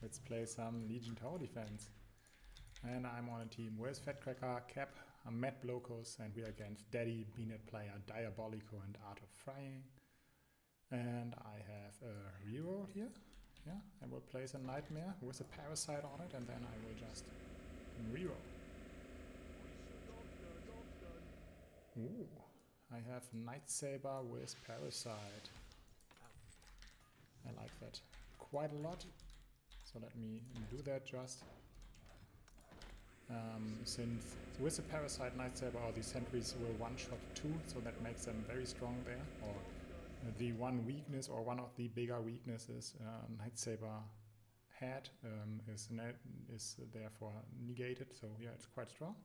Let's play some Legion Tower defense. And I'm on a team with Fatcracker, Cap, Matt Blokos, and we're against Daddy, Beanut Player, Diabolico, and Art of Frying. And I have a reroll here. Yeah, I will place a Nightmare with a Parasite on it, and then I will just reroll. Ooh, I have Night Saber with Parasite. I like that quite a lot. So let me do that just. Since with the Parasite Night Saber, all the sentries will one-shot 2, so that makes them very strong there. Or the one weakness, or one of the bigger weaknesses Night Saber had is therefore negated, so yeah, it's quite strong.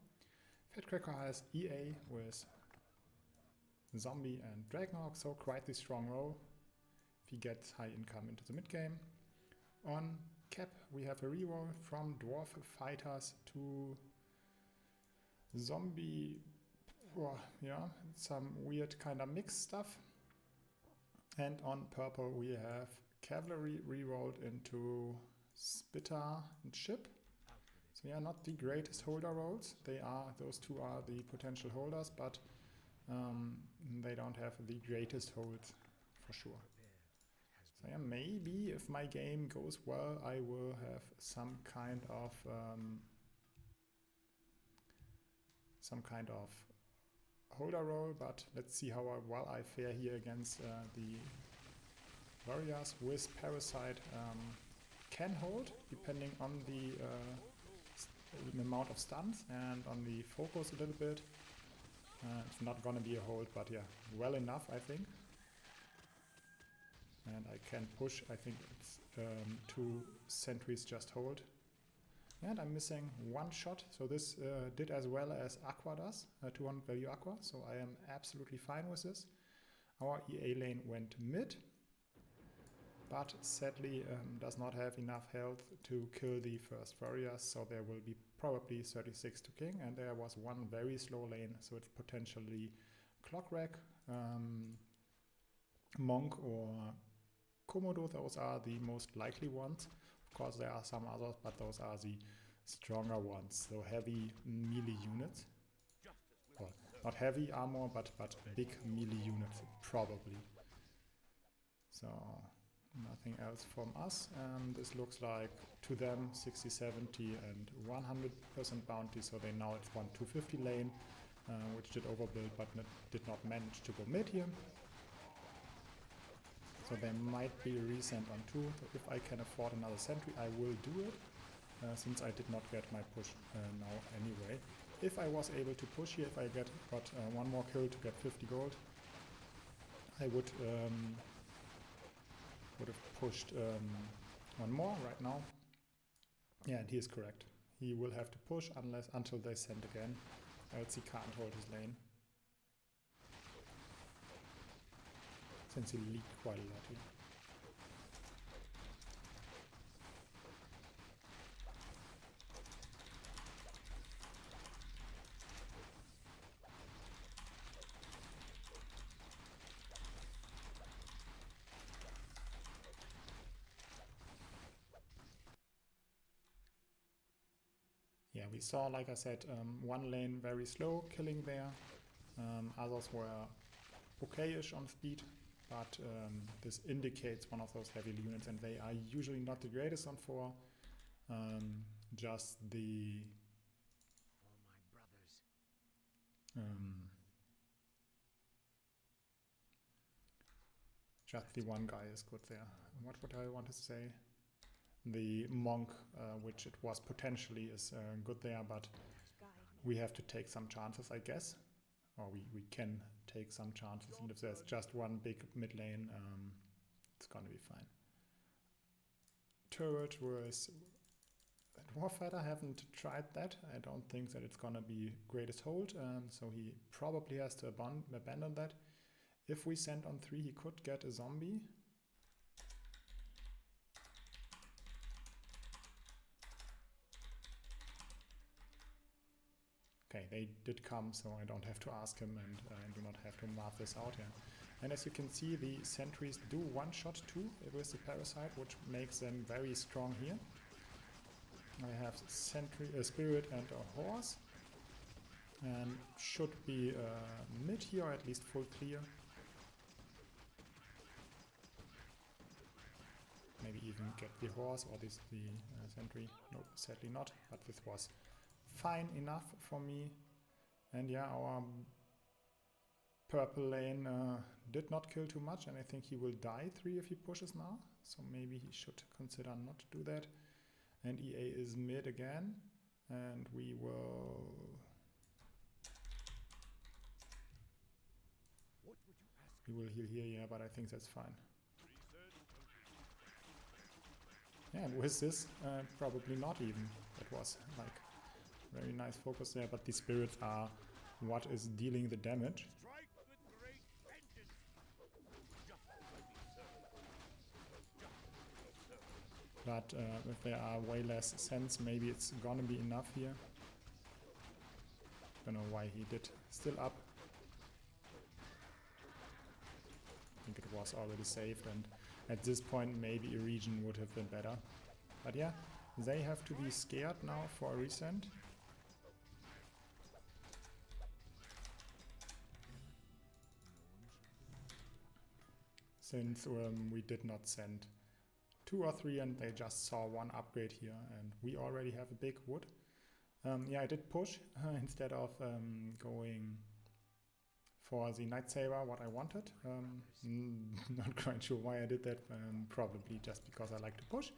Fatcracker has EA with Zombie and Dragonhawk, so quite the strong role if he gets high income into the mid game. On Cap, we have a reroll from Dwarf Fighters to Zombie. Oh, yeah, some weird kind of mixed stuff. And on Purple, we have Cavalry rerolled into Spitter and Ship. So yeah, not the greatest holder rolls. Those two are the potential holders, but they don't have the greatest holds for sure. So yeah, maybe if my game goes well, I will have some kind of holder roll, but let's see how well I fare here against the warriors with Parasite. Can hold depending on the amount of stuns and on the focus a little bit. It's not gonna be a hold, but yeah, well enough, I think. And I can push, I think it's 2 sentries just hold. And I'm missing 1 shot, so this did as well as Aqua does, 200 value Aqua, so I am absolutely fine with this. Our EA lane went mid, but sadly does not have enough health to kill the first warriors, so there will be probably 36 to king, and there was 1 very slow lane, so it's potentially Clockrack, Monk or Komodo. Those are the most likely ones. Of course there are some others, but those are the stronger ones, so heavy melee units. Or not heavy armor, but big melee units probably. So nothing else from us. This looks like to them 60, 70 and 100% bounty, so they know it's 1 250 lane, which did overbuild but did not manage to go mid here. So they might be resent on 2. So if I can afford another sentry, I will do it, since I did not get my push now anyway. If I was able to push here, if I got 1 more kill to get 50 gold, I would have pushed 1 more right now. Yeah, and he is correct. He will have to push until they send again, else he can't hold his lane. Since he leaked quite a lot here. Yeah, we saw, like I said, 1 lane very slow killing there. Others were okay-ish on speed. But this indicates one of those heavy units, and they are usually not the greatest on 4. Just the just the one guy is good there. What would I want to say? The monk, which it was potentially, is good there, but we have to take some chances, I guess. Or we can take some chances, and if there's just 1 big mid lane, it's gonna be fine. Turret was Dwarf Fighter, haven't tried that. I don't think that it's gonna be greatest hold, so he probably has to abandon that. If we send on 3, he could get a zombie. Okay, they did come, so I don't have to ask him, and I do not have to mark this out here. And as you can see, the sentries do one-shot 2 with the Parasite, which makes them very strong here. I have sentry, a spirit and a horse. And should be mid here, or at least full clear. Maybe even get the horse or the sentry. Nope, sadly not. But this was fine enough for me. And yeah, our purple lane did not kill too much, and I think he will die 3 if he pushes now. So maybe he should consider not to do that. And EA is mid again, and we will... We will heal here, yeah, but I think that's fine. Yeah, and with this, probably not even. That was like very nice focus there, but the spirits are what is dealing the damage. But if there are way less cents, maybe it's gonna be enough here. Don't know why he did still up. I think it was already saved, and at this point maybe a region would have been better. But yeah, they have to be scared now for a resend. Since we did not send 2 or 3 and they just saw 1 upgrade here, and we already have a big wood. Yeah, I did push instead of going for the Night Saber, what I wanted. Not quite sure why I did that, probably just because I like to push.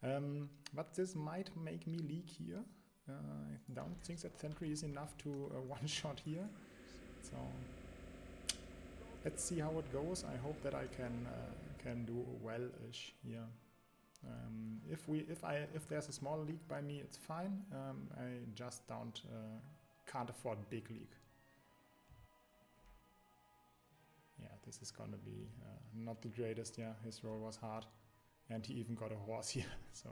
But this might make me leak here. I don't think that sentry is enough to one-shot here. So let's see how it goes. I hope that I can do well-ish here. If there's a small leak by me, it's fine. I just can't afford big leak. Yeah, this is gonna be not the greatest. Yeah, his roll was hard, and he even got a horse here. So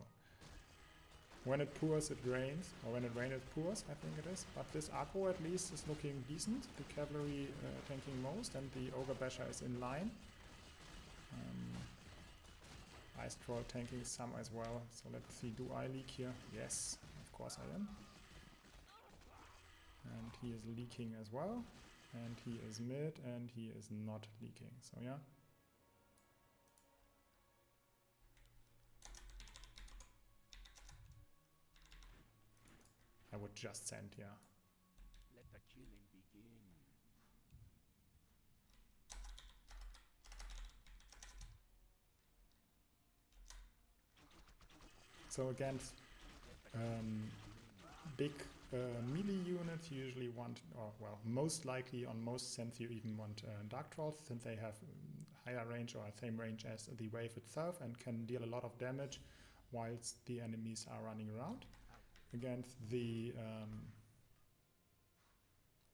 when it pours, it rains, or when it rains, it pours. I think it is. But this aggro at least is looking decent. The cavalry tanking most, and the ogre basher is in line. Ice troll tanking some as well. So let's see. Do I leak here? Yes, of course I am. And he is leaking as well. And he is mid, and he is not leaking. So yeah. I would just send, yeah. Let the killing begin. So against big melee units, you usually want, or well, most likely on most sends you even want Dark Trolls, since they have higher range or same range as the wave itself and can deal a lot of damage whilst the enemies are running around. Against the...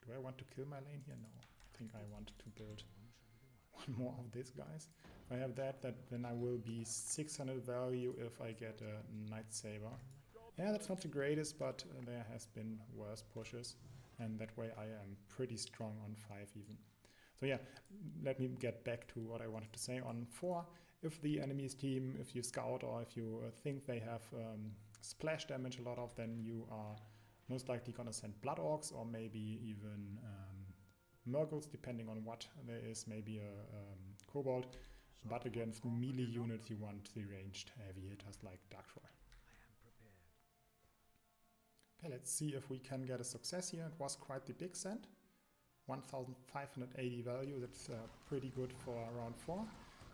do I want to kill my lane here? No. I think I want to build one more of these guys. If I have that, then I will be 600 value if I get a Night Saber. Yeah, that's not the greatest, but there has been worse pushes. And that way I am pretty strong on 5 even. So yeah, let me get back to what I wanted to say. On 4, if the enemy's team, if you scout or if you think they have splash damage a lot of, then you are most likely gonna send Blood Orcs or maybe even Murgles, depending on what there is, maybe a Kobold. But against melee units you want the ranged heavy hitters like Dark Troll. Okay, let's see if we can get a success here. It was quite the big send. 1580 value, that's pretty good for round 4.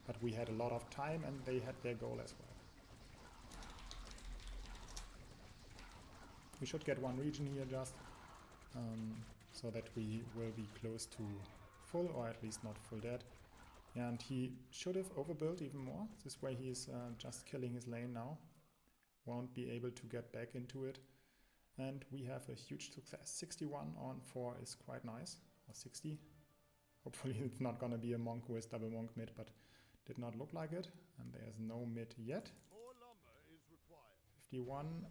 But we had a lot of time and they had their goal as well. We should get one region here just, so that we will be close to full, or at least not full dead. And he should have overbuilt even more. This way he is just killing his lane now. Won't be able to get back into it. And we have a huge success. 61 on 4 is quite nice. Or 60. Hopefully it's not gonna be a monk with double monk mid, but did not look like it. And there's no mid yet. 51.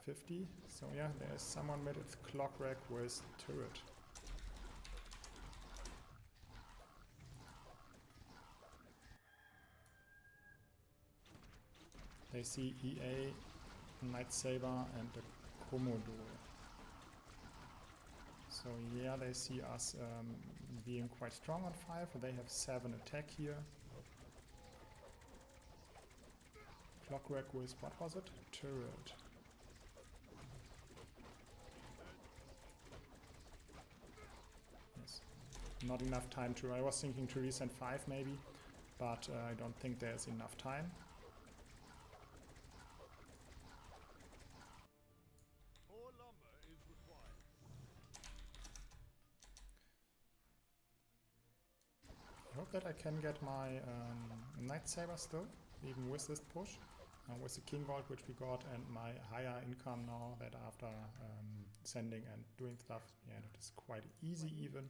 50. So yeah, there's someone mid. It's Clockrack with turret. They see EA Knight Saber and a Komodo. So yeah, they see us being quite strong on 5. They have 7 attack here. Clockwork with, what was it? Turret. Yes. Not enough time to... I was thinking to resend 5 maybe, but I don't think there's enough time. More lumber is required. I hope that I can get my Knight Saber still, even with this push. With the King Vault which we got and my higher income now that after sending and doing stuff, yeah, it is quite easy even.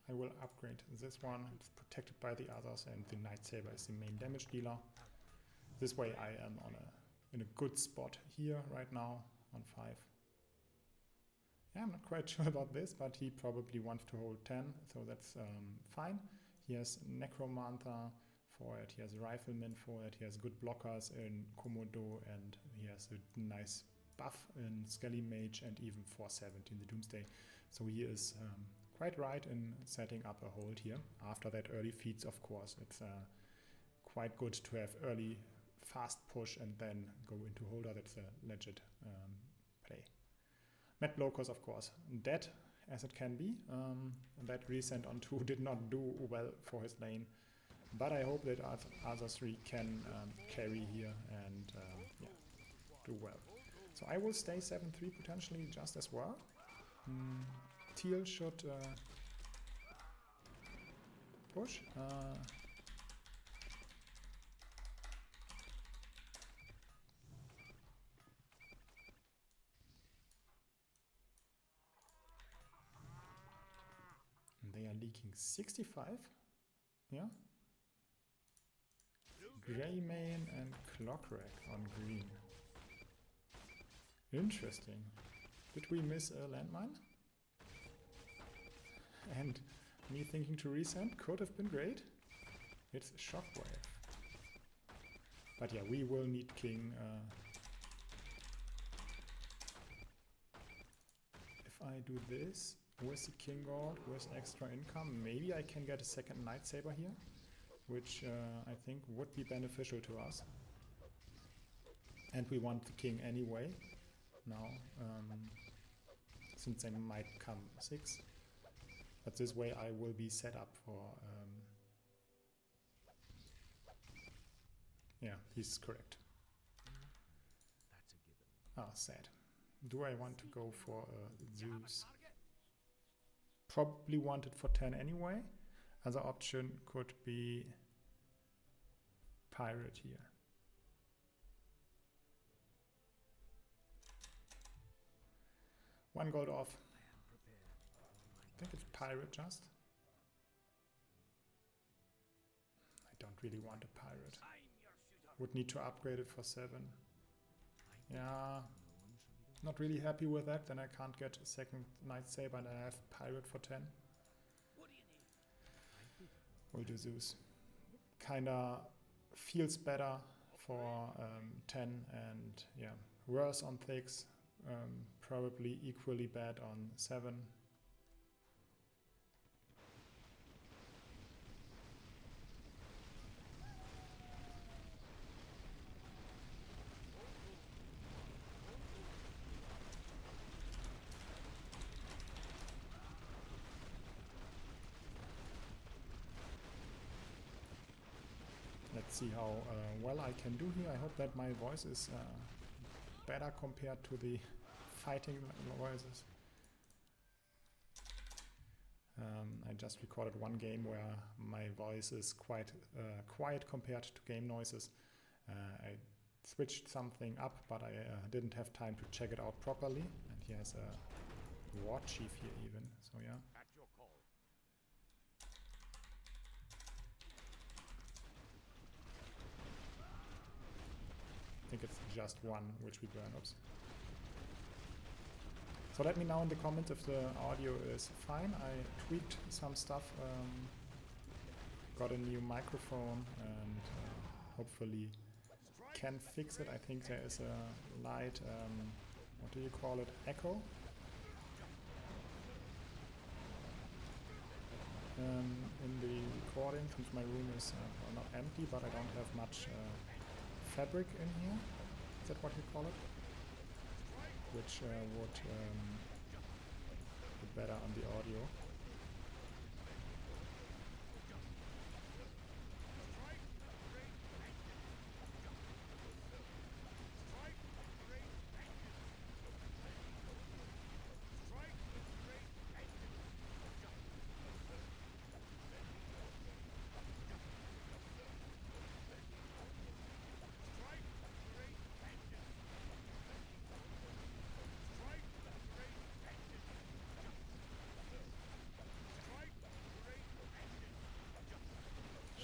I will upgrade this one, it's protected by the others, and the Knight Saber is the main damage dealer. This way I am in a good spot here right now on 5. Yeah, I'm not quite sure about this, but he probably wants to hold 10, so that's fine. He has Necromancer for it, he has Rifleman for it, he has good blockers in Komodo, and he has a nice buff in Skelly Mage and even 470 in the Doomsday. So he is quite right in setting up a hold here. After that early feats, of course, it's quite good to have early fast push and then go into holder. That's a legit play. Matt Blokos, of course, dead as it can be. That resend on 2 did not do well for his lane. But I hope that other 3 can carry here and yeah, do well. So I will stay 7-3 potentially just as well. Teal should push. And they are leaking 65. Yeah. Greymane and Clockwork on green. Interesting. Did we miss a landmine? And me thinking to resend could have been great. It's Shockwave. But yeah, we will need King. If I do this with the King Gold, with extra income, maybe I can get a second Knight Saber here, which I think would be beneficial to us. And we want the King anyway, now, since they might come 6. But this way I will be set up for... yeah, he's correct. That's a given. Ah, sad. Do I want to go for Zeus? Probably want it for 10 anyway. Other option could be Pirate here. One gold off. I think it's Pirate just. I don't really want a Pirate. Would need to upgrade it for 7. Yeah. Not really happy with that. Then I can't get a second Knight Saber and I have Pirate for 10. We'll do Zeus. Kinda feels better for 10 and yeah, worse on 6. Probably equally bad on 7. Let's see how well I can do here. I hope that my voice is better compared to the fighting voices. I just recorded one game where my voice is quite quiet compared to game noises. I switched something up, but I didn't have time to check it out properly. And he has a War Chief here even, so yeah. At your call. I think it's just one which we burn. Oops. So let me know in the comments if the audio is fine. I tweaked some stuff, got a new microphone and hopefully can fix it. I think there is a light, what do you call it, echo. In the recording, since my room is well, not empty, but I don't have much fabric in here. Is that what you call it? Which would be better on the audio.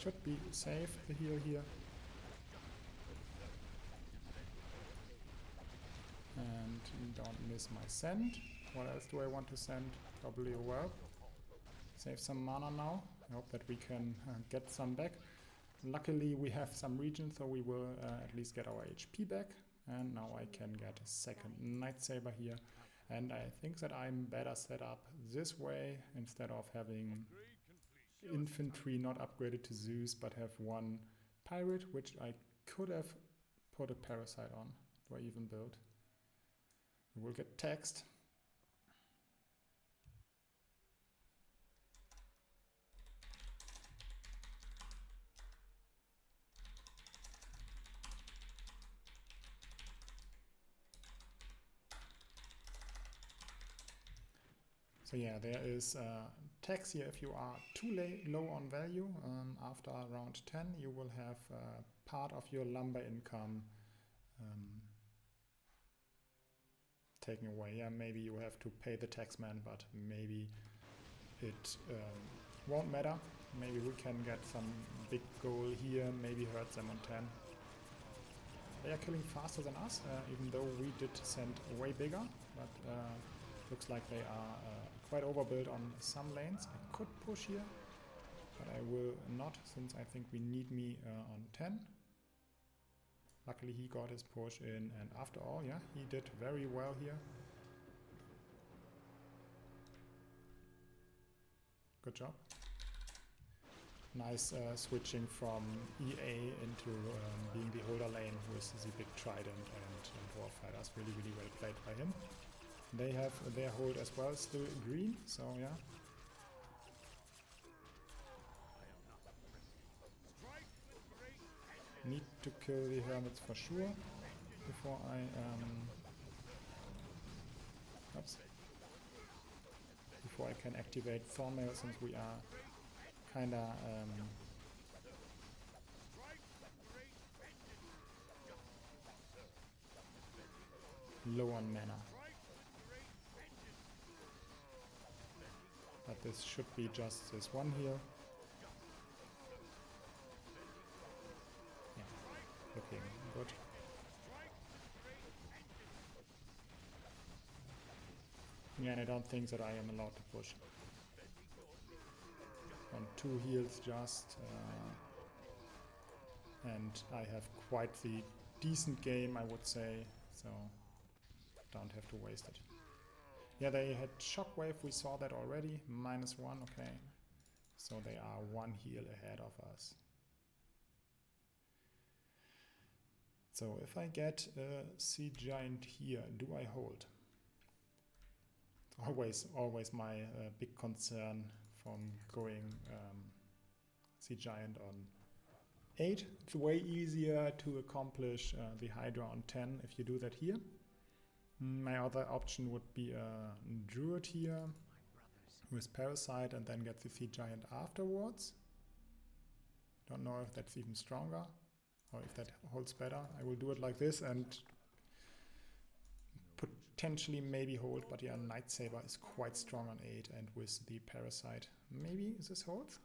Should be safe, the heal here. And don't miss my send. What else do I want to send? Probably a well. Save some mana now. I hope that we can get some back. Luckily we have some regen, so we will at least get our HP back. And now I can get a second Nightsaber here. And I think that I'm better set up this way instead of having infantry not upgraded to Zeus, but have one pirate, which I could have put a parasite on. Do I even build? We will get taxed. So yeah, there is tax here if you are too low on value. After round 10 you will have part of your lumber income taken away. Yeah, maybe you have to pay the taxman, but maybe it won't matter. Maybe we can get some big goal here, maybe hurt them on 10. They are killing faster than us, even though we did send way bigger, but looks like they are quite overbuilt on some lanes. I could push here, but I will not, since I think we need me on 10. Luckily he got his push in, and after all, yeah, he did very well here. Good job. Nice switching from EA into being the holder lane with the big trident and dwarf fighters. Really, really well played by him. They have their hold as well, still green, so yeah. Need to kill the hermits for sure before I before I can activate Thornmail, since we are kinda low on mana. But this should be just this one here. Yeah, looking good. Yeah, and I don't think that I am allowed to push. On 2 heals just. And I have quite the decent game, I would say, so don't have to waste it. Yeah, they had Shockwave, we saw that already, -1, okay. So they are 1 heal ahead of us. So if I get a Sea Giant here, do I hold? Always my big concern from going Sea Giant on 8. It's way easier to accomplish the Hydra on 10 if you do that here. My other option would be a Druid here with Parasite and then get the Sea Giant afterwards. Don't know if that's even stronger or if that holds better. I will do it like this and potentially maybe hold, but yeah, Nightsaber is quite strong on 8 and with the Parasite. Maybe this holds?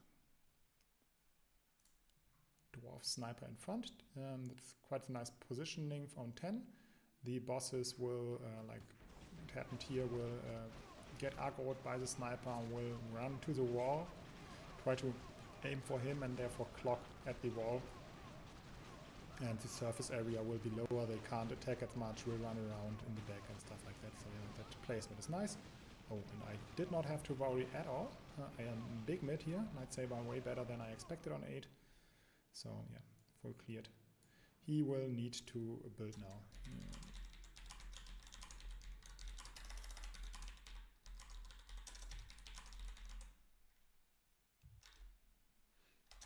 Dwarf Sniper in front. That's quite a nice positioning on 10. The bosses will, like it happened here, will get aggroed by the sniper and will run to the wall, try to aim for him and therefore clock at the wall. And the surface area will be lower, they can't attack as much, will run around in the back and stuff like that. So yeah, that placement is nice. Oh, and I did not have to worry at all. I am big mid here. Knight Saber way better than I expected on 8. So yeah, full cleared. He will need to build now.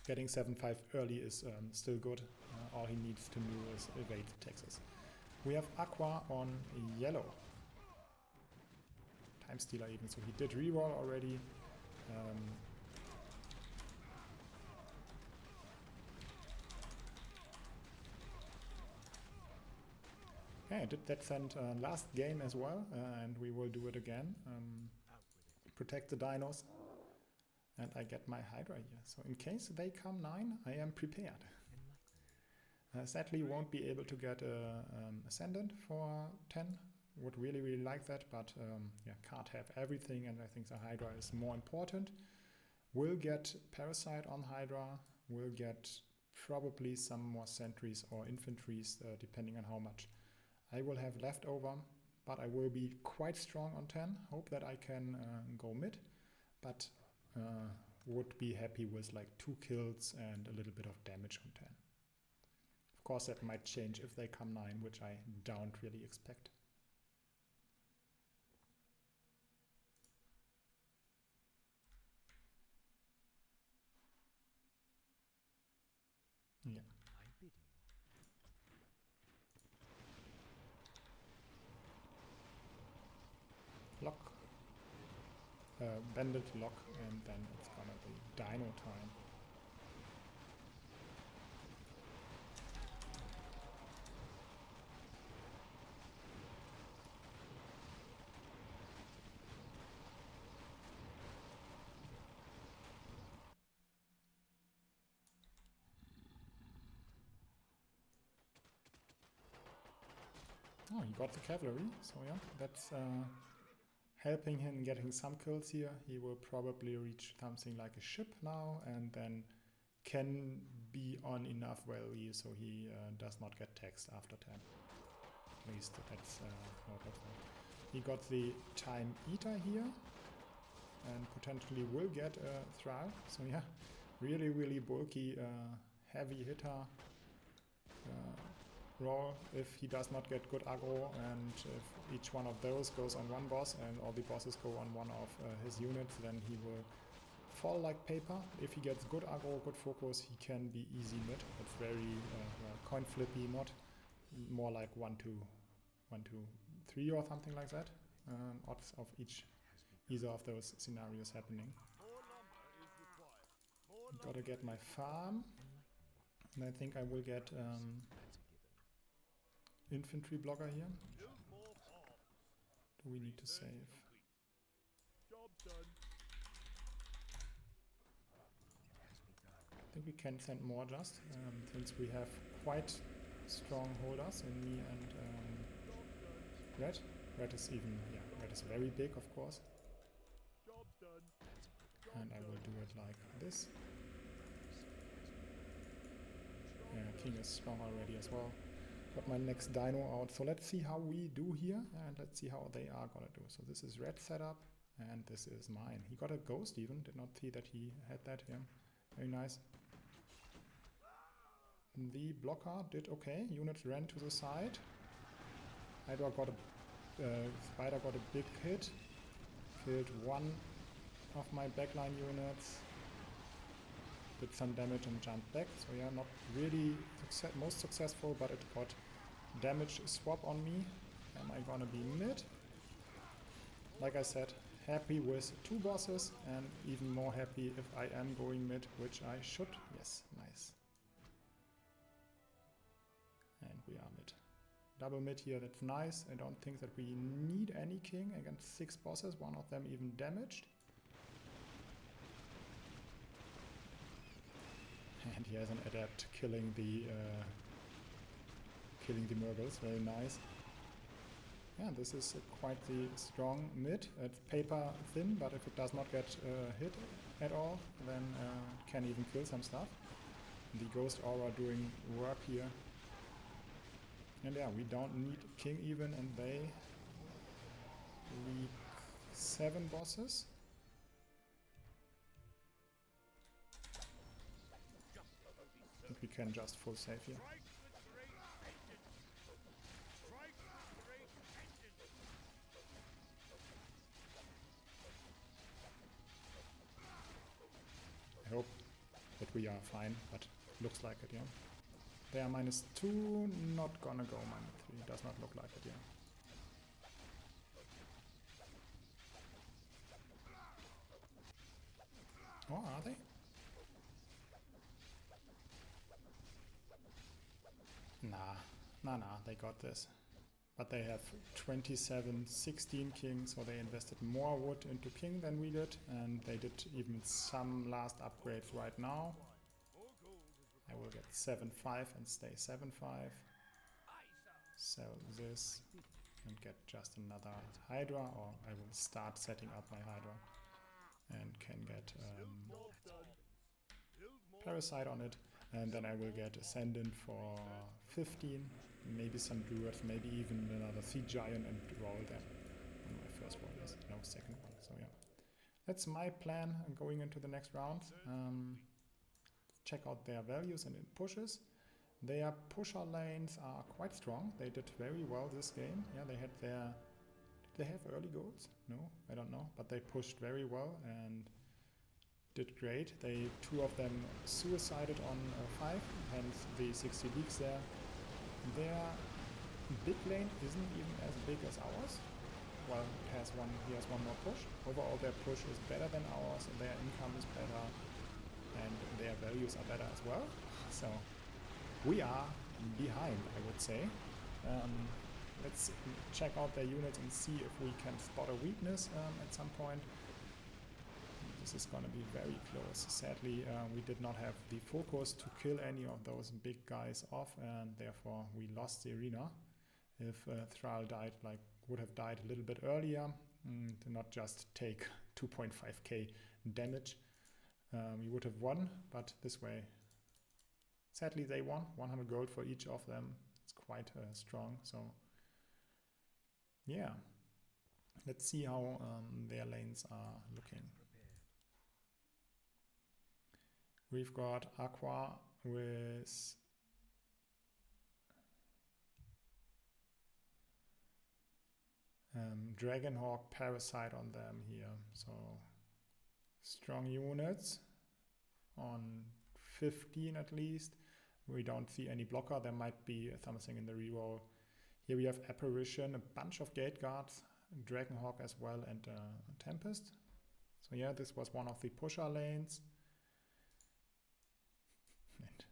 Getting 7-5 early is still good. All he needs to do is evade the taxes. We have Aqua on yellow. Time Stealer even, so he did reroll already. Okay, I did that send last game as well, and we will do it again. Protect the dinos. And I get my Hydra here. So in case they come 9, I am prepared. Sadly, won't be able to get a Ascendant for 10. Would really like that, but yeah, can't have everything, and I think the Hydra is more important. We'll get Parasite on Hydra. We'll get probably some more sentries or infantries, depending on how much I will have left over. But I will be quite strong on 10. Hope that I can go mid, but would be happy with like 2 kills and a little bit of damage on 10. Of course, that might change if they come 9, which I don't really expect. Yeah. Lock. Bandit lock, and then it's gonna be Dino time. Oh, he got the cavalry, so yeah, that's helping him getting some kills here. He will probably reach something like a ship now, and then can be on enough value so he does not get taxed after 10. At least that's how it looks like. He got the Time Eater here, and potentially will get a Thrall. So yeah, really bulky, heavy hitter. Roll if he does not get good aggro, and if each one of those goes on one boss and all the bosses go on one of his units, then he will fall like paper. If he gets good aggro, good focus, he can be easy mid. It's very coin flippy, not more like 1, 2, 1, 2, 3 or something like that. Odds of either of those scenarios happening. Gotta get my farm, and I think I will get infantry blocker here. Do we need to save? I think we can send more just, since we have quite strong holders in me and Red. Red is even, yeah, Red is very big, of course. And I will do it like this. Yeah, King is strong already as well. Got my next dino out, so let's see how we do here, and let's see how they are gonna do. So this is Red setup, and this is mine. He got a ghost even, did not see that he had that here. Very nice. The blocker did okay, units ran to the side. Hydra got a, Spider got a big hit, killed one of my backline units, did some damage and jumped back. So yeah, not really most successful, but it got damage swap on me. Am I gonna be mid? Like I said, happy with 2 bosses, and even more happy if I am going mid, which I should. Yes, nice. And we are mid. Double mid here, that's nice. I don't think that we need any king against 6 bosses, one of them even damaged. And he has an adept killing the Murgles, very nice. Yeah, this is quite the strong mid. It's paper thin, but if it does not get hit at all, then it can even kill some stuff. The Ghost Aura doing work here. And yeah, we don't need king even, and they leak 7 bosses. I think we can just full save here. Strike with great vengeance. Strike with great vengeance. I hope that we are fine, but looks like it, yeah. They are -2, not gonna go -3, does not look like it, yeah. Oh, are they? Nah, they got this. But they have 27, 16 king, so they invested more wood into king than we did, and they did even some last upgrades right now. More gold is I will required. get 7-5 and stay 7-5. Aye, sir. Sell this and get just another Hydra, or I will start setting up my Hydra and can get Build more done. Build more. Parasite on it, and then I will get Ascendant for 15, maybe some Druids, maybe even another Sea Giant, and roll them on my first warriors, no second one. So yeah, that's my plan going into the next round. Check out their values and pushes. Their pusher lanes are quite strong. They did very well this game. Yeah, they had their... Did they have early goals? No, I don't know. But they pushed very well and did great. They 2 of them suicided on 5, hence the 60 leaks there. Their big lane isn't even as big as ours. Well, he has one more push. Overall, their push is better than ours, and their income is better, and their values are better as well. So we are behind, I would say. Let's check out their units and see if we can spot a weakness at some point. This is going to be very close. Sadly, we did not have the focus to kill any of those big guys off, and therefore we lost the arena. If Thrall died, would have died a little bit earlier, to not just take 2.5k damage, we would have won. But this way, sadly, they won. 100 gold for each of them. It's quite strong. So yeah, let's see how their lanes are looking. We've got Aqua with Dragonhawk Parasite on them here. So strong units on 15 at least. We don't see any blocker. There might be something in the reroll. Here we have Apparition, a bunch of Gate Guards, Dragonhawk as well, and Tempest. So yeah, this was one of the pusher lanes. And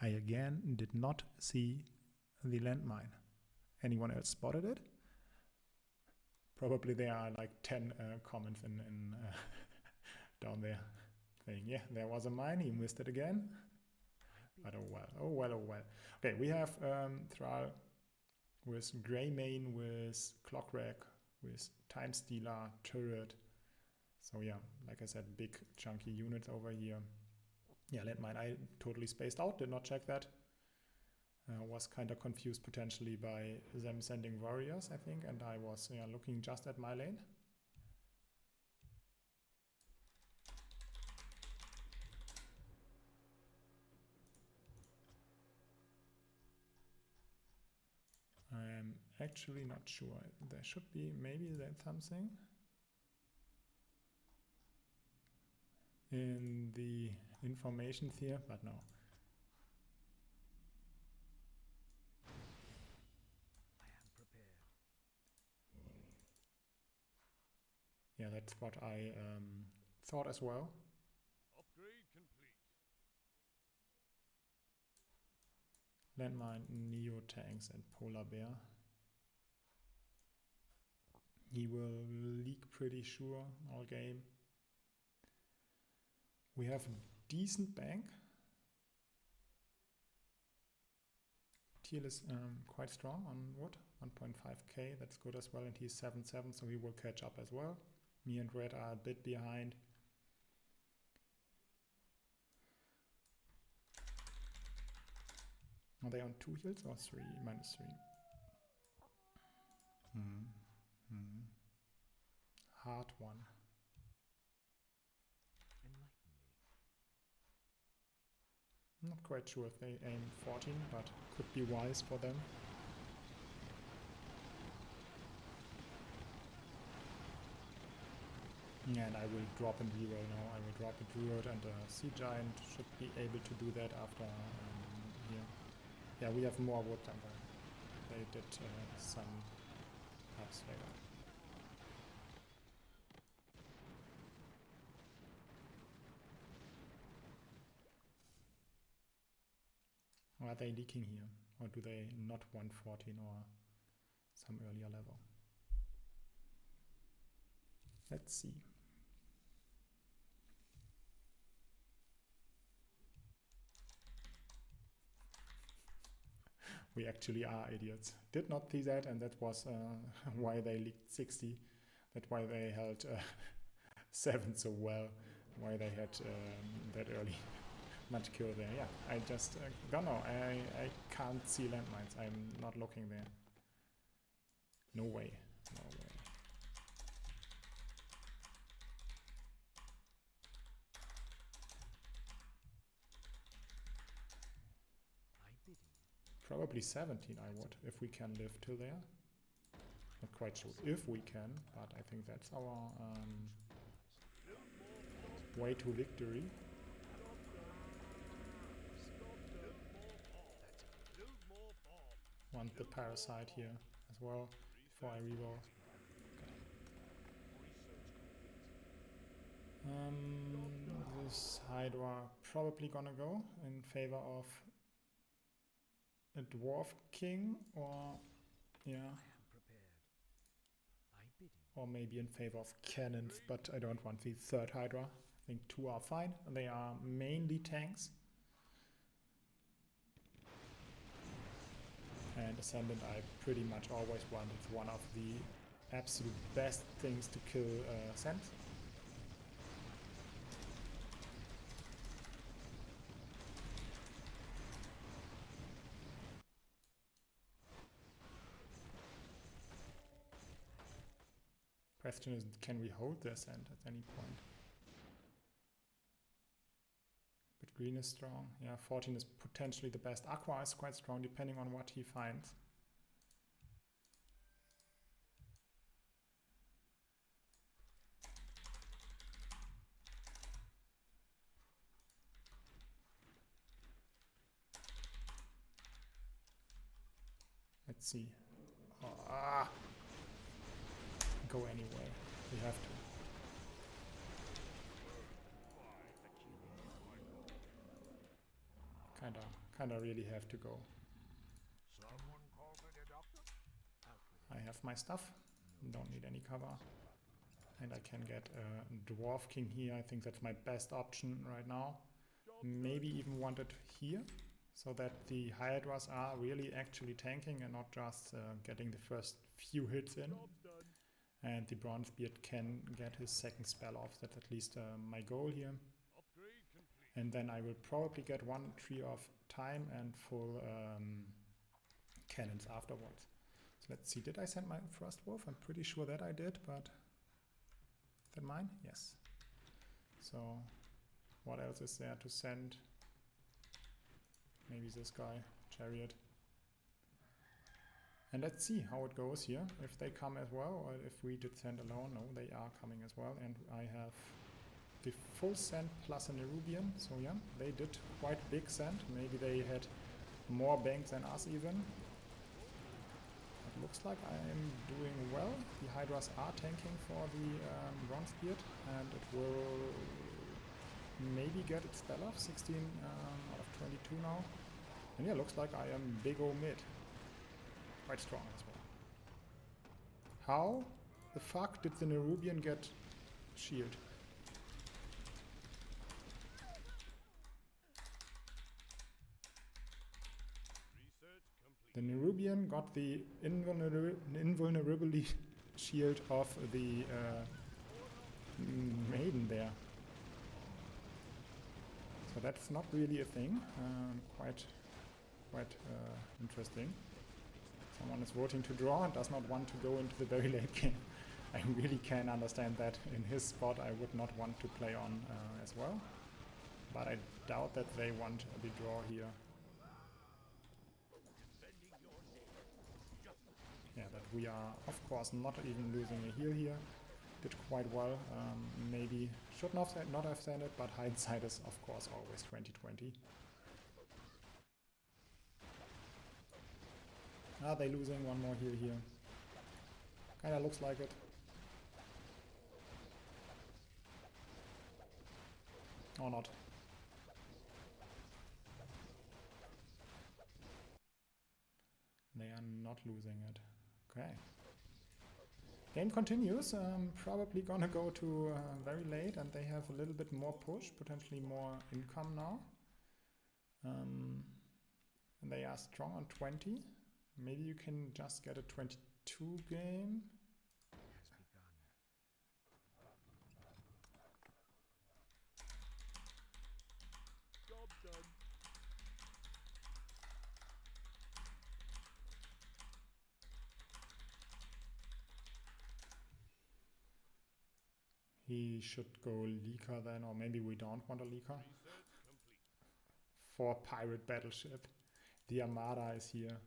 I again did not see the landmine. Anyone else spotted it? Probably there are like 10 comments in down there saying, yeah, there was a mine, he missed it again. But oh well. Okay, we have Thrall with Greymane, with Clockrack, with Time Stealer, Turret. So yeah, like I said, big chunky units over here. Yeah, landmine, I totally spaced out, did not check that. Was kind of confused potentially by them sending warriors, I think, and I was looking just at my lane. I'm actually not sure. There should be maybe that something in the informations here, but no. Yeah, that's what I thought as well. Upgrade complete. Landmine, Neo Tanks, and Polar Bear. He will leak pretty sure all game. We have a decent bank. Teal is quite strong on wood, 1.5k, that's good as well, and he's 7-7, so he will catch up as well. Me and Red are a bit behind. Are they on 2 heals or 3? -3. Hard one. Enlighten me. I'm not quite sure if they aim 14, but could be wise for them. And I will drop in reroll now. I will drop in reroll, and the Sea Giant should be able to do that after here. Yeah, we have more wood than they did some ups later. Or are they leaking here? Or do they not want 14 or some earlier level? Let's see. We actually are idiots. Did not see that, and that was why they leaked 60. That's why they held 7 so well. Why they had that early. Much kill there. Yeah, I just don't know. I can't see landmines. I'm not looking there. No way. No way. Probably 17 I would, if we can live till there. Not quite sure if we can, but I think that's our way to victory. Want the parasite here as well before I reroll. Okay. This Hydra probably gonna go in favor of a Dwarf King, or yeah, or maybe in favor of cannons, but I don't want the third Hydra. I think 2 are fine. They are mainly tanks. And Ascendant I pretty much always want. It's one of the absolute best things to kill Sand. Question is, can we hold the Ascent at any point? But green is strong. Yeah, 14 is potentially the best. Aqua is quite strong depending on what he finds. Let's see. Go anyway. We have to. Kinda really have to go. I have my stuff. Don't need any cover. And I can get a Dwarf King here. I think that's my best option right now. Maybe even want it here, so that the Hydras are really actually tanking and not just getting the first few hits in. And the Bronzebeard can get his second spell off. That's at least my goal here. And then I will probably get 1 Tree of Time and full cannons afterwards. So let's see, did I send my first wolf? I'm pretty sure that I did, but is that mine? Yes. So what else is there to send? Maybe this guy, Chariot. And let's see how it goes here, if they come as well, or if we did send alone. No, they are coming as well, and I have the full send plus a Nerubian, so yeah, they did quite big send. Maybe they had more banks than us even. It looks like I am doing well. The Hydras are tanking for the Bronzebeard, and it will maybe get its spell off, 16 out of 22 now. And yeah, looks like I am big ol' mid. Quite strong as well. How the fuck did the Nerubian get shield? The Nerubian got the invulnerability shield of the maiden there. So that's not really a thing. Quite quite interesting. Someone is voting to draw and does not want to go into the very late game. I really can understand that. In his spot I would not want to play on as well. But I doubt that they want the draw here. Yeah, that we are of course not even losing a heal here. Did quite well. Maybe should not have sent it, but hindsight is of course always 20/20. Are they losing one more heal here? Kinda looks like it. Or not. They are not losing it. Okay. Game continues. Probably gonna go to very late, and they have a little bit more push, potentially more income now. And they are strong on 20. Maybe you can just get a 22 game. Has begun. Job done. He should go leaker then, or maybe we don't want a leaker. Research complete. For pirate battleship. The Armada is here.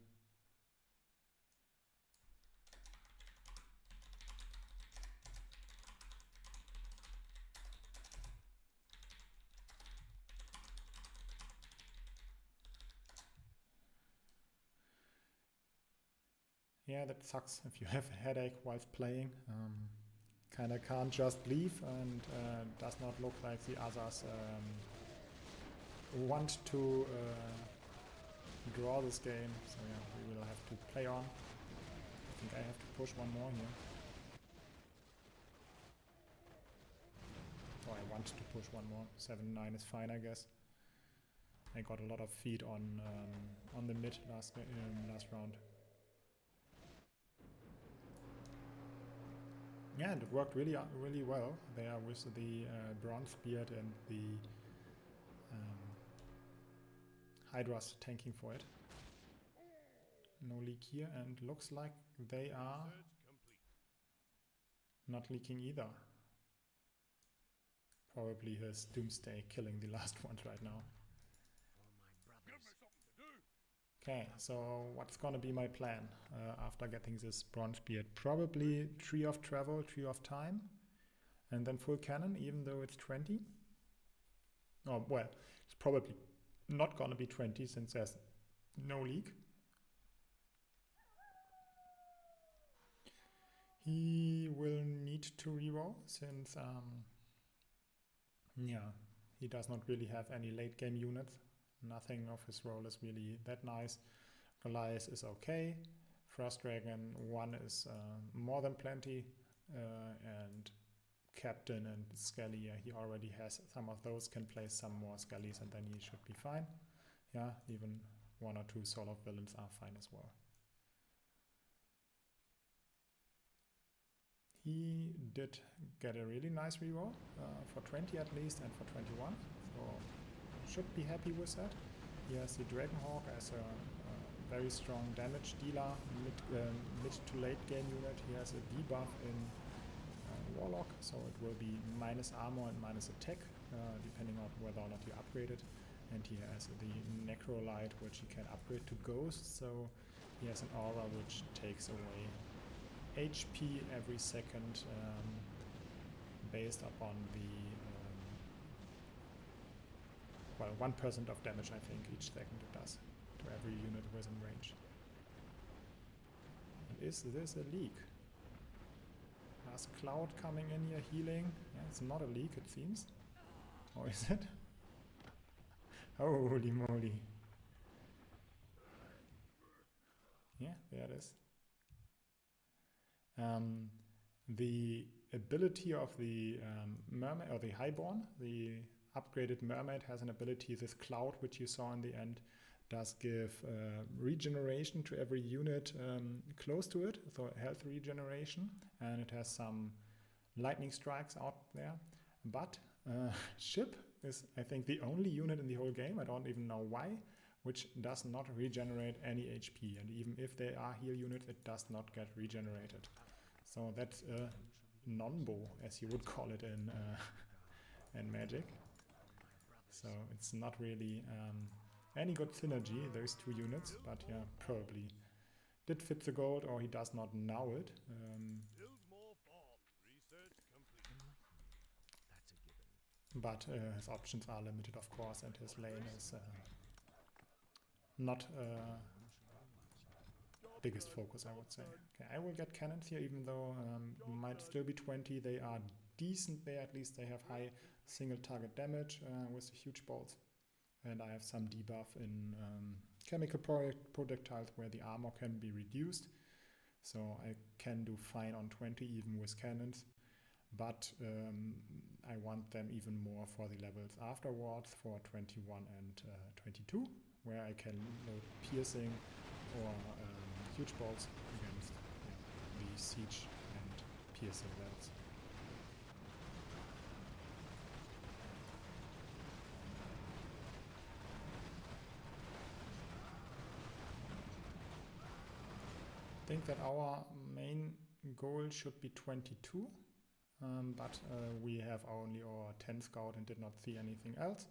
Yeah, that sucks if you have a headache whilst playing. Kinda can't just leave, and does not look like the others want to draw this game. So yeah, we will have to play on. I think I have to push one more here. Oh, I want to push one more. 7-9 is fine, I guess. I got a lot of feed on the mid last round. Yeah, and it worked really well there with the Bronze Beard and the Hydras tanking for it. No leak here, and looks like they are not leaking either. Probably his Doomsday killing the last ones right now. Okay, so what's gonna be my plan after getting this Bronze Beard? Probably Tree of Travel, Tree of Time, and then full cannon, even though it's 20. Oh, well, it's probably not gonna be 20 since there's no leak. He will need to reroll since, yeah, he does not really have any late game units. Nothing of his role is really that nice. Goliath is okay. Frost Dragon 1 is more than plenty. And Captain and Skelly, he already has some of those, can play some more Skellies, and then he should be fine. Yeah, even 1 or 2 solo villains are fine as well. He did get a really nice reroll for 20 at least, and for 21. So should be happy with that. He has the Dragonhawk as a very strong damage dealer, mid to late game unit. He has a debuff in Warlock, so it will be minus armor and minus attack, depending on whether or not you upgrade it. And he has the Necrolite, which he can upgrade to Ghost, so he has an aura which takes away HP every second, based upon the 1% of damage, I think, each second it does to every unit within range. And is this a leak? Last Cloud coming in here healing. Yeah, it's not a leak, it seems. Or is it? Holy moly. Yeah, there it is. The ability of the mermaid, or the highborn, the upgraded mermaid, has an ability, this cloud which you saw in the end, does give regeneration to every unit close to it, so health regeneration, and it has some lightning strikes out there. But ship is, I think, the only unit in the whole game, I don't even know why, which does not regenerate any HP, and even if they are heal units, it does not get regenerated. So that's a non-bow, as you would call it in Magic. So it's not really any good synergy, those two units, but yeah, probably did fit the gold, or he does not know it. But his options are limited, of course, and his lane is not biggest focus, I would say. Okay, I will get cannons here, even though might still be 20. They are decent there, at least they have high single target damage with the huge bolts. And I have some debuff in chemical projectiles where the armor can be reduced. So I can do fine on 20 even with cannons. But I want them even more for the levels afterwards, for 21 and 22, where I can load piercing or huge bolts against the siege and piercing levels. I think that our main goal should be 22, but we have only our 10 scout and did not see anything else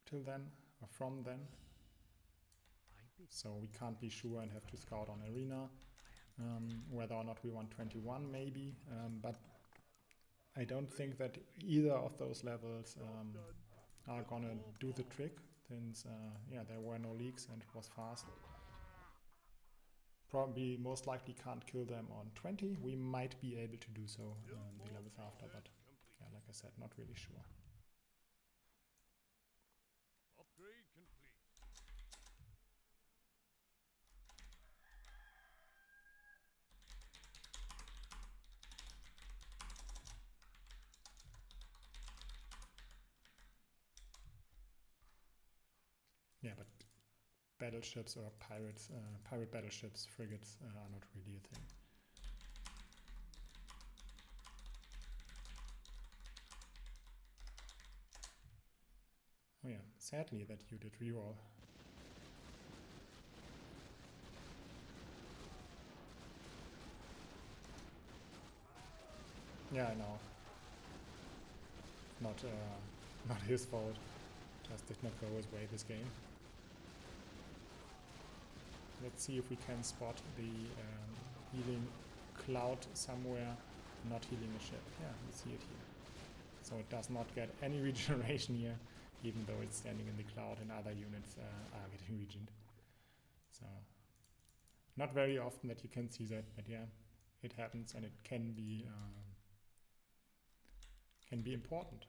till then, or from then. So we can't be sure and have to scout on arena whether or not we want 21 maybe, but I don't think that either of those levels are gonna do the trick, since yeah, there were no leaks and it was fast. Probably most likely can't kill them on 20. We might be able to do so the levels after, but yeah, like I said, not really sure. Upgrade complete. Yeah, but battleships or pirates, pirate battleships, frigates are not really a thing. Oh yeah, sadly that you did reroll. Yeah, I know. Not his fault. Just did not go his way this game. Let's see if we can spot the healing cloud somewhere, not healing a ship. Yeah, we see it here. So it does not get any regeneration here, even though it's standing in the cloud and other units are getting regened. So not very often that you can see that, but yeah, it happens, and it can be important.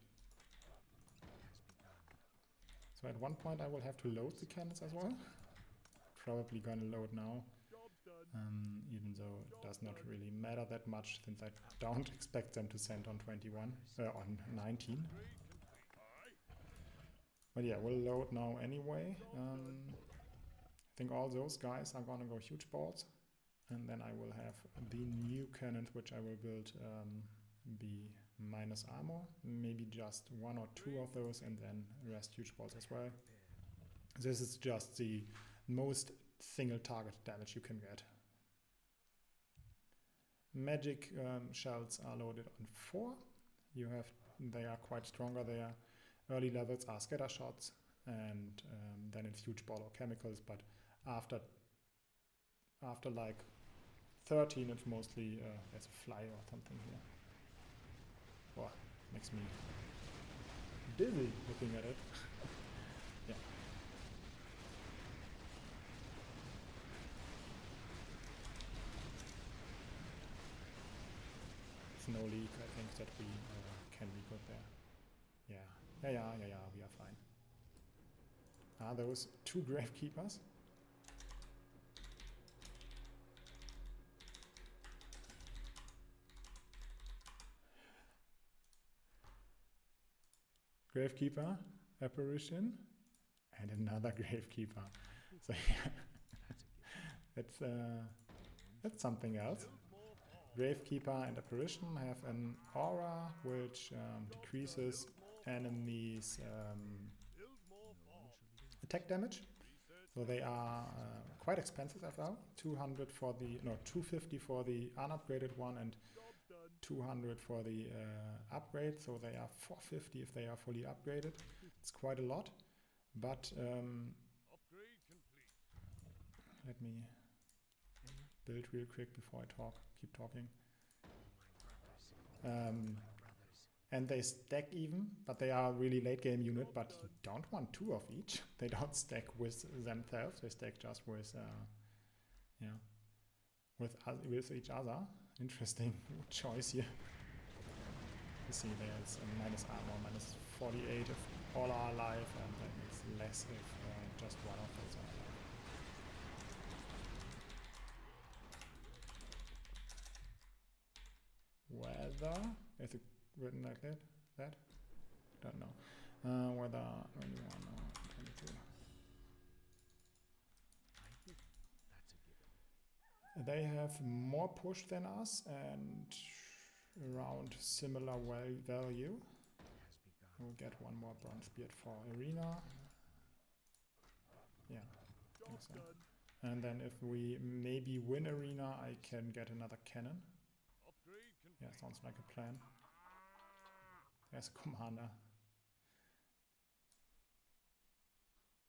So at one point I will have to load the cannons as well. Probably gonna load now, even though it does not really matter that much, since I don't expect them to send on 21, on 19. But yeah, we'll load now anyway. I think all those guys are gonna go huge bolts, and then I will have the new cannons, which I will build be minus armor, maybe just one or two of those, and then rest huge bolts as well. This is just the most single target damage you can get. Magic shells are loaded on 4. They are quite stronger there. Early levels are scatter shots, and then it's huge ball or chemicals, but after like 13 it's mostly there's a fly or something here. Wow, makes me dizzy looking at it. Yeah. It's no leak, I think that we can be good there. Yeah, we are fine. Are those 2 Gravekeepers? Gravekeeper, apparition, and another Gravekeeper. So yeah, that's something else. Gravekeeper and apparition have an aura which decreases enemies' attack damage. So they are quite expensive as well. 200 for the, no, 250 for the unupgraded one and 200 for the upgrade. So they are 450 if they are fully upgraded. It's quite a lot. But let me build real quick before I keep talking. And they stack even, but they are a really late game unit, but you don't want two of each. They don't stack with themselves, they stack just with, with each other. Interesting choice here. You see there's a minus armor, minus 48 if all are alive, and then it's less if just one of those are alive. Whether, is it written like that? Don't know. Whether 21 or 22. They have more push than us and around similar value. We'll get one more bronze beard for arena. Yeah, I think so. And then if we maybe win arena, I can get another cannon. Yeah, sounds like a plan. There's a commander.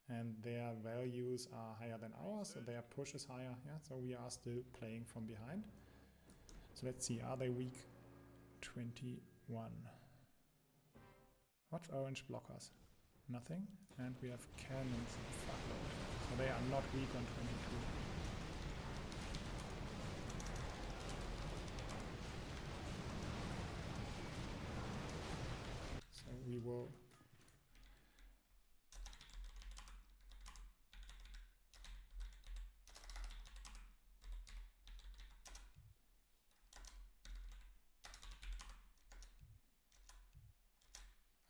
And their values are higher than ours, so their push is higher. Yeah, so we are still playing from behind. So let's see, are they weak? 21. What's orange blockers? Nothing. And we have cannons. So they are not weak on 22. So we will...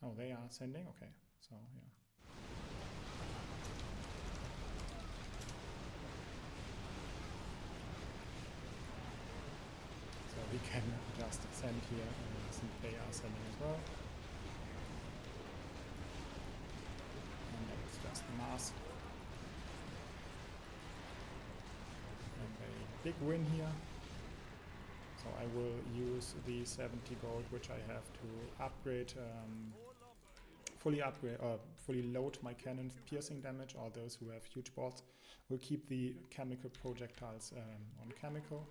Oh, they are sending? Okay, so yeah. So we can just send here, since they are sending as well. And it's just mass. And a big win here. So I will use the 70 gold, which I have to upgrade, fully load my cannon's piercing damage, or those who have huge bolts will keep the chemical projectiles on chemical.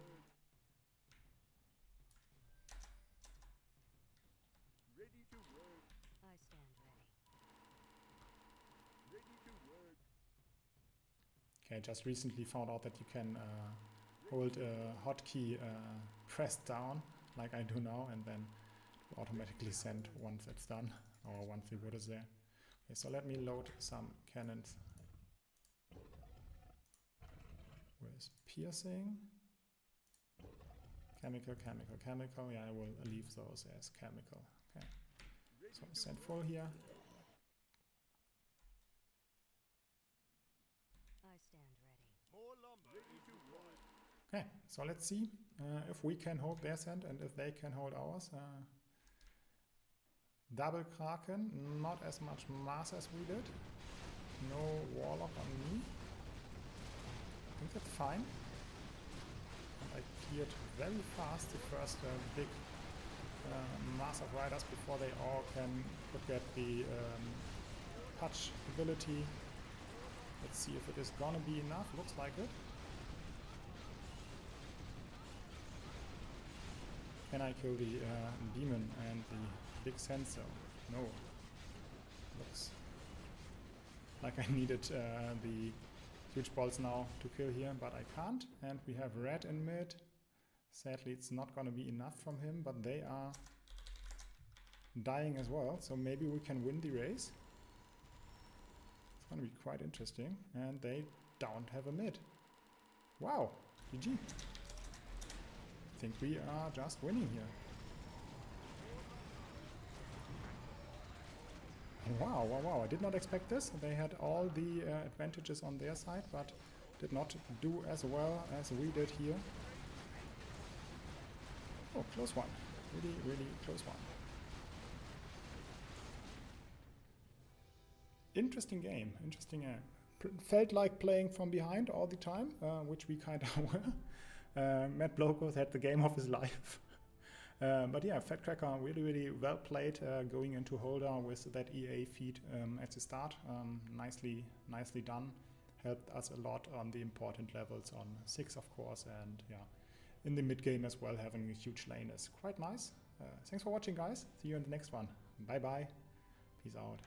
Ready to work. I stand ready. Ready to work. Okay, I just recently found out that you can hold a hotkey pressed down, like I do now, and then automatically send once it's done, or once the wood is there. Okay, so let me load some cannons with piercing. Chemical, chemical, chemical. Yeah, I will leave those as chemical. Okay, so send full here. I stand ready. More lumber. Ready to work. Okay, so let's see if we can hold their send and if they can hold ours. Double Kraken, not as much mass as we did. No Warlock on me. I think that's fine. And I cleared very fast the first big mass of riders before they all can get the touch ability. Let's see if it is gonna be enough. Looks like it. Can I kill the demon and the big sensor? No. Looks like I needed the huge balls now to kill here, but I can't. And we have red in mid. Sadly, it's not going to be enough from him, but they are dying as well. So maybe we can win the race. It's going to be quite interesting. And they don't have a mid. Wow, GG. I think we are just winning here. Wow, wow, wow, I did not expect this. They had all the advantages on their side, but did not do as well as we did here. Oh, close one. Really, really close one. interesting game. Interesting game. Felt like playing from behind all the time, which we kind of were. Matt Blokos had the game of his life. But yeah, Fatcracker really, really well played going into holder with that EA feed at the start. Nicely done. Helped us a lot on the important levels on 6, of course, and yeah, in the mid game as well, having a huge lane is quite nice. Thanks for watching, guys. See you in the next one. Bye bye. Peace out.